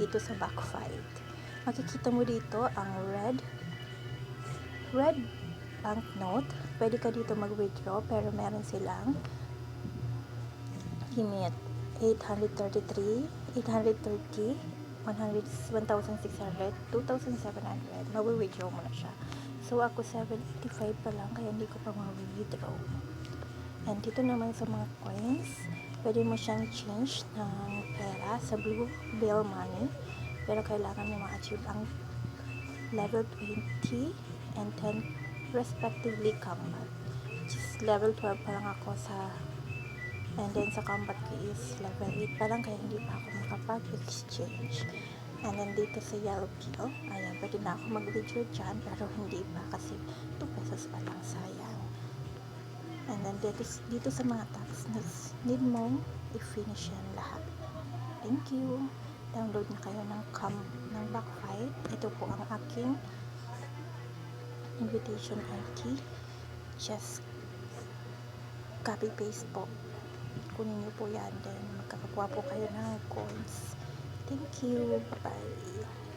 dito sa backfight. Makikita mo dito ang red banknote. Pwede ka dito mag-withdraw pero meron silang limit 833, 830, 1,600, 2,700. Mawi-withdraw mo na siya. So ako 785 pa lang kaya hindi ko pa mawi-withdraw. And dito naman sa mga coins, pwede mo siyang change ng pera sa blue bill money. Pero kailangan mo ma-achieve ang level 20 and 10 respectively combat. Just level 12 pa lang ako and then sa combat ko is level 8 pa lang kaya hindi pa ako makapag-exchange. And then dito sa yellow bill, ayan, pwede na ako mag-withdraw dyan pero hindi pa kasi 2 pesos pa lang, sayang. And then dito sa mga tags, need mong i-finish yan lahat. Thank you. Download na kayo ng backfight. Ito po ang aking invitation ID. Just copy paste po. Kunin nyo po yan. Then magkakakuha po kayo ng coins. Thank you. Bye-bye.